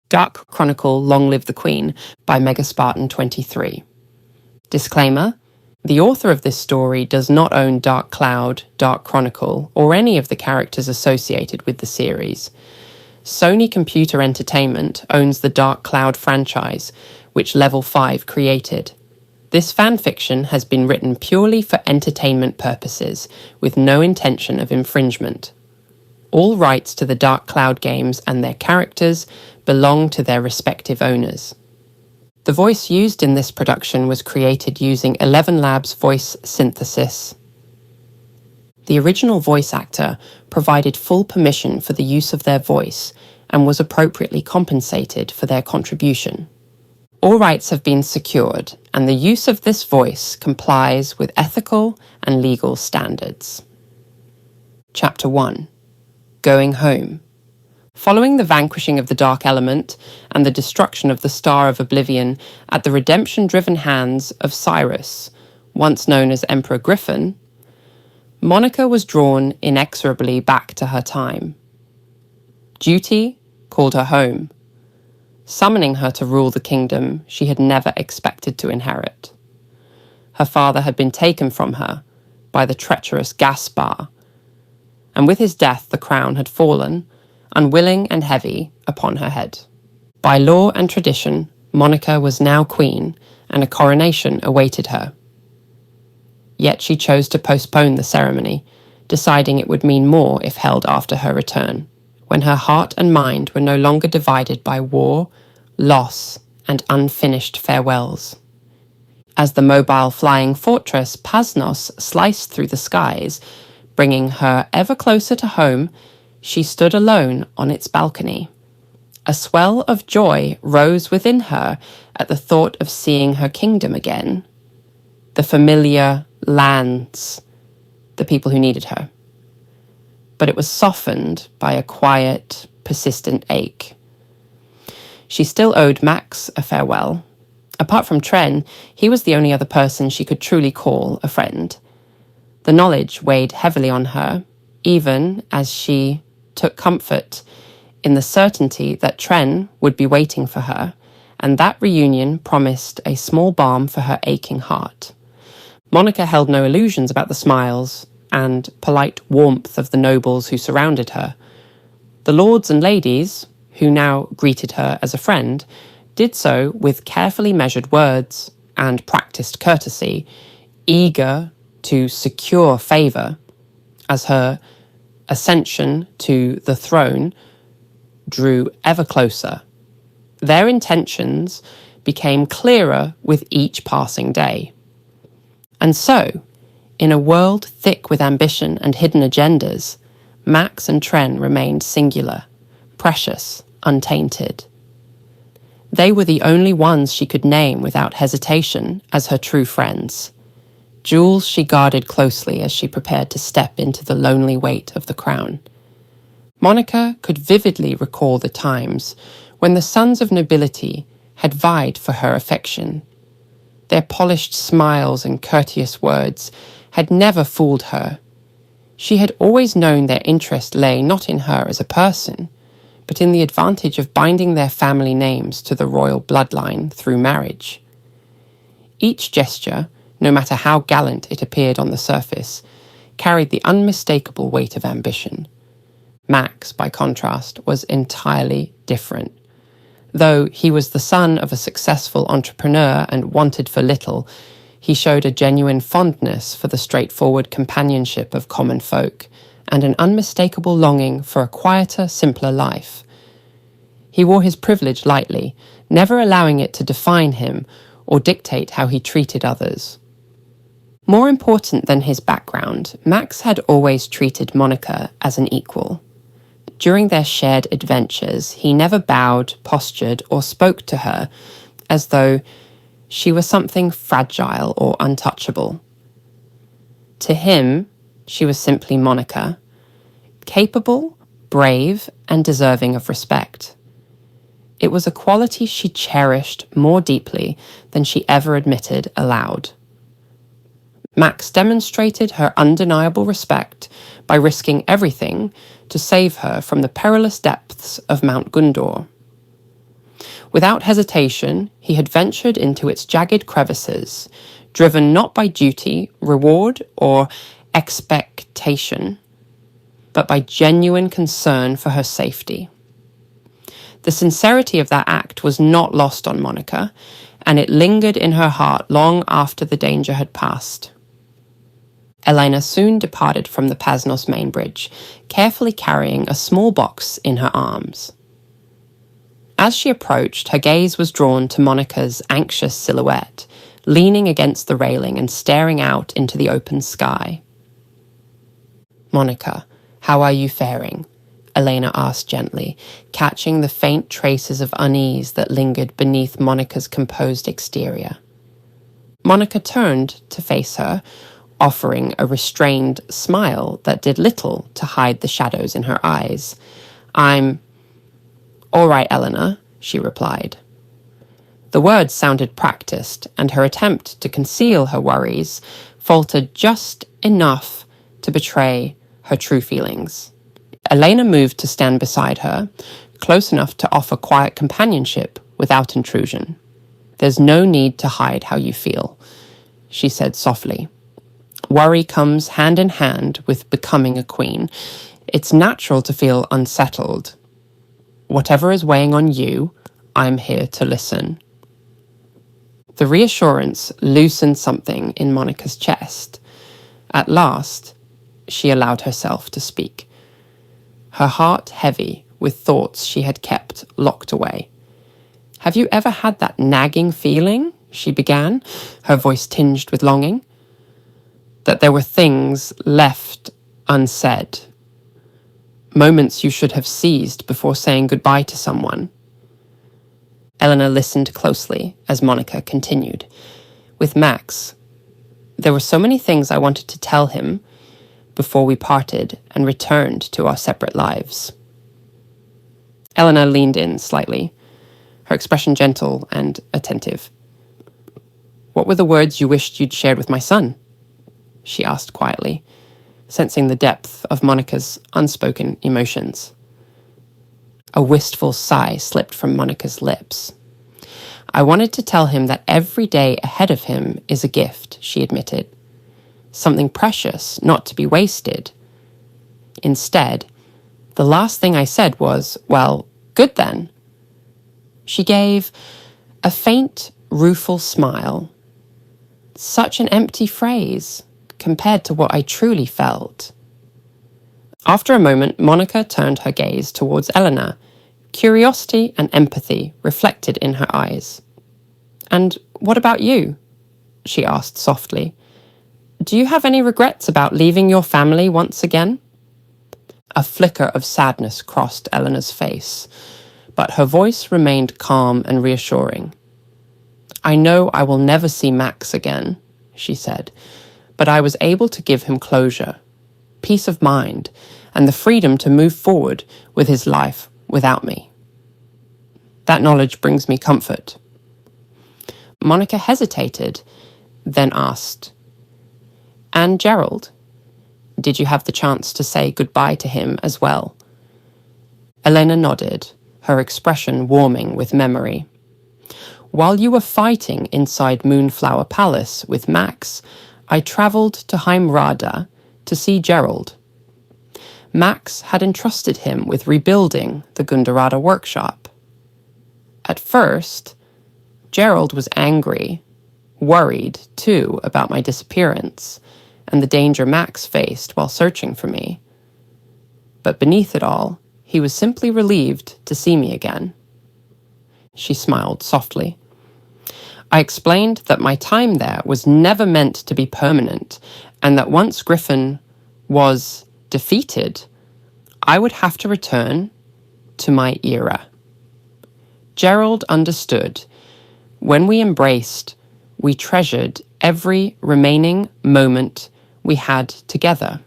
Dark Chronicle Long Live the Queen by Megaspartan23. Disclaimer: the author of this story does not own Dark Cloud, Dark Chronicle, or any of the characters associated with the series. Sony Computer Entertainment owns the Dark Cloud franchise, which Level 5 created. This fanfiction has been written purely for entertainment purposes, with no intention of infringement. All rights to the Dark Cloud games and their characters belong to their respective owners. The voice used in this production was created using ElevenLabs voice synthesis. The original voice actor provided full permission for the use of their voice and was appropriately compensated for their contribution. All rights have been secured, and the use of this voice complies with ethical and legal standards. Chapter 1. Going Home. Following the vanquishing of the Dark Element and the destruction of the Star of Oblivion at the redemption-driven hands of Cyrus, once known as Emperor Griffin, Monica was drawn inexorably back to her time. Duty called her home, summoning her to rule the kingdom she had never expected to inherit. Her father had been taken from her by the treacherous Gaspar, and with his death the crown had fallen, unwilling and heavy, upon her head. By law and tradition, Monica was now queen, and a coronation awaited her. Yet she chose to postpone the ceremony, deciding it would mean more if held after her return, when her heart and mind were no longer divided by war, loss, and unfinished farewells. As the mobile flying fortress Pasnos sliced through the skies, bringing her ever closer to home, she stood alone on its balcony. A swell of joy rose within her at the thought of seeing her kingdom again. The familiar lands, the people who needed her. But it was softened by a quiet, persistent ache. She still owed Max a farewell. Apart from Tren, he was the only other person she could truly call a friend. The knowledge weighed heavily on her, even as she took comfort in the certainty that Tren would be waiting for her, and that reunion promised a small balm for her aching heart. Monica held no illusions about the smiles and polite warmth of the nobles who surrounded her. The lords and ladies, who now greeted her as a friend, did so with carefully measured words and practiced courtesy, eager to secure favour as her ascension to the throne drew ever closer. Their intentions became clearer with each passing day. And so, in a world thick with ambition and hidden agendas, Max and Tren remained singular, precious, untainted. They were the only ones she could name without hesitation as her true friends. Jewels she guarded closely as she prepared to step into the lonely weight of the crown. Monica could vividly recall the times when the sons of nobility had vied for her affection. Their polished smiles and courteous words had never fooled her. She had always known their interest lay not in her as a person, but in the advantage of binding their family names to the royal bloodline through marriage. Each gesture, no matter how gallant it appeared on the surface, carried the unmistakable weight of ambition. Max, by contrast, was entirely different. Though he was the son of a successful entrepreneur and wanted for little, he showed a genuine fondness for the straightforward companionship of common folk, and an unmistakable longing for a quieter, simpler life. He wore his privilege lightly, never allowing it to define him or dictate how he treated others. More important than his background, Max had always treated Monica as an equal. During their shared adventures, he never bowed, postured, or spoke to her as though she were something fragile or untouchable. To him, she was simply Monica, capable, brave, and deserving of respect. It was a quality she cherished more deeply than she ever admitted aloud. Max demonstrated her undeniable respect by risking everything to save her from the perilous depths of Mount Gundor. Without hesitation, he had ventured into its jagged crevices, driven not by duty, reward, or expectation, but by genuine concern for her safety. The sincerity of that act was not lost on Monica, and it lingered in her heart long after the danger had passed. Elena soon departed from the Pasnos main bridge, carefully carrying a small box in her arms. As she approached, her gaze was drawn to Monica's anxious silhouette, leaning against the railing and staring out into the open sky. "Monica, how are you faring?" Elena asked gently, catching the faint traces of unease that lingered beneath Monica's composed exterior. Monica turned to face her, offering a restrained smile that did little to hide the shadows in her eyes. "I'm all right, Elena," she replied. The words sounded practiced, and her attempt to conceal her worries faltered just enough to betray her true feelings. Elena moved to stand beside her, close enough to offer quiet companionship without intrusion. "There's no need to hide how you feel," she said softly. "Worry comes hand in hand with becoming a queen. It's natural to feel unsettled. Whatever is weighing on you, I'm here to listen." The reassurance loosened something in Monica's chest. At last, she allowed herself to speak, her heart heavy with thoughts she had kept locked away. "Have you ever had that nagging feeling?" she began, her voice tinged with longing. "That there were things left unsaid, moments you should have seized before saying goodbye to someone?" Elena listened closely as Monica continued. "With Max, there were so many things I wanted to tell him before we parted and returned to our separate lives." Elena leaned in slightly, her expression gentle and attentive. "What were the words you wished you'd shared with my son?" she asked quietly, sensing the depth of Monica's unspoken emotions. A wistful sigh slipped from Monica's lips. "I wanted to tell him that every day ahead of him is a gift," she admitted. "Something precious, not to be wasted." Instead, the last thing I said was, "Well, good then." She gave a faint, rueful smile. Such an empty phrase compared to what I truly felt. After a moment, Monica turned her gaze towards Elena, curiosity and empathy reflected in her eyes. "And what about you?" she asked softly. "Do you have any regrets about leaving your family once again?" A flicker of sadness crossed Elena's face, but her voice remained calm and reassuring. "I know I will never see Max again," she said, "but I was able to give him closure, peace of mind, and the freedom to move forward with his life without me. That knowledge brings me comfort." Monica hesitated, then asked, "And Gerald? Did you have the chance to say goodbye to him as well?" Elena nodded, her expression warming with memory. "While you were fighting inside Moonflower Palace with Max, I travelled to Heimrada to see Gerald. Max had entrusted him with rebuilding the Gundarada workshop. At first, Gerald was angry, worried too about my disappearance and the danger Max faced while searching for me. But beneath it all, he was simply relieved to see me again." She smiled softly. "I explained that my time there was never meant to be permanent, and that once Griffin was defeated, I would have to return to my era. Gerald understood. When we embraced, we treasured every remaining moment we had together."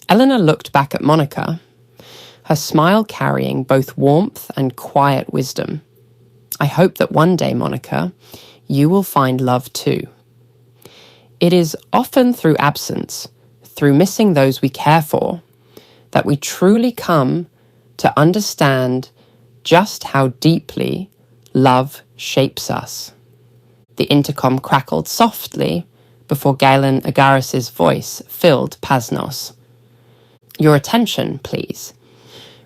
Elena looked back at Monica, her smile carrying both warmth and quiet wisdom. "I hope that one day, Monica, you will find love too. It is often through absence, through missing those we care for, that we truly come to understand just how deeply love shapes us. The intercom crackled softly before Galen Agaris's voice filled Pasnos. Your attention, please.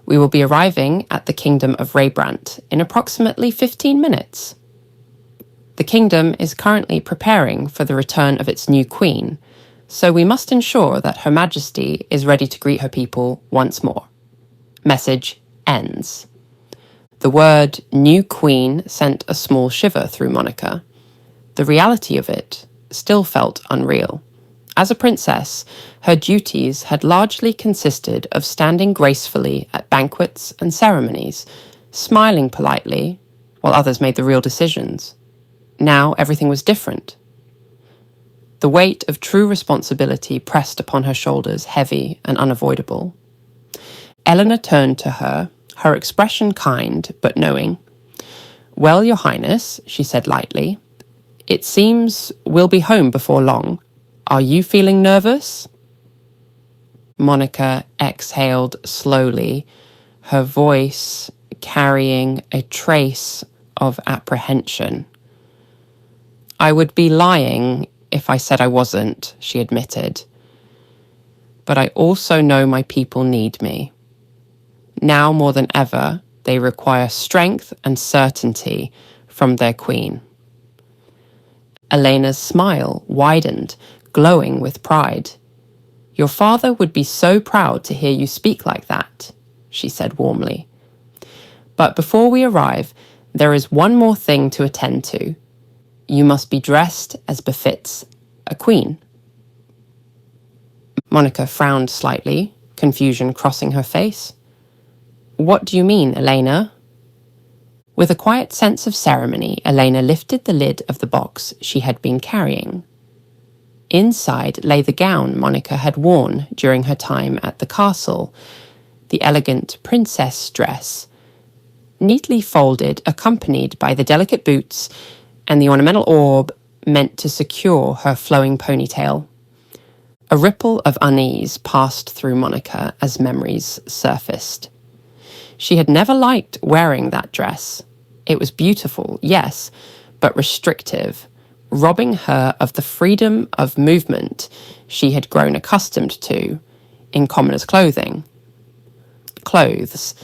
We will be arriving at the kingdom of Raybrant in approximately 15 minutes. The kingdom is currently preparing for the return of its new queen, so we must ensure that Her Majesty is ready to greet her people once more. Message ends. The word new queen sent a small shiver through Monica. The reality of it still felt unreal. As a princess, her duties had largely consisted of standing gracefully at banquets and ceremonies, smiling politely, while others made the real decisions. Now everything was different. The weight of true responsibility pressed upon her shoulders, heavy and unavoidable. Eleanor turned to her, her expression kind but knowing. Well, Your Highness, she said lightly, it seems we'll be home before long. Are you feeling nervous? Monica exhaled slowly, her voice carrying a trace of apprehension. I would be lying if I said I wasn't, she admitted. But I also know my people need me. Now more than ever, they require strength and certainty from their queen. Elena's smile widened, glowing with pride. Your father would be so proud to hear you speak like that, she said warmly. But before we arrive, there is one more thing to attend to. You must be dressed as befits a queen. Monica frowned slightly, confusion crossing her face. What do you mean, Elena? With a quiet sense of ceremony, Elena lifted the lid of the box she had been carrying. Inside lay the gown Monica had worn during her time at the castle, the elegant princess dress, neatly folded, accompanied by the delicate boots and the ornamental orb meant to secure her flowing ponytail. A ripple of unease passed through Monica as memories surfaced. She had never liked wearing that dress. It was beautiful, yes, but restrictive, robbing her of the freedom of movement she had grown accustomed to in commoner's clothing. Clothes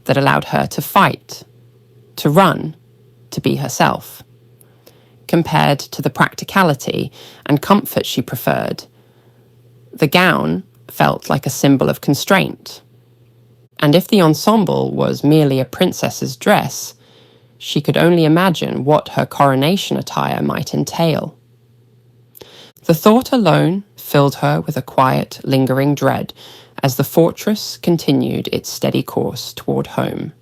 that allowed her to fight, to run, to be herself. Compared to the practicality and comfort she preferred, the gown felt like a symbol of constraint. And if the ensemble was merely a princess's dress, she could only imagine what her coronation attire might entail. The thought alone filled her with a quiet, lingering dread as the fortress continued its steady course toward home.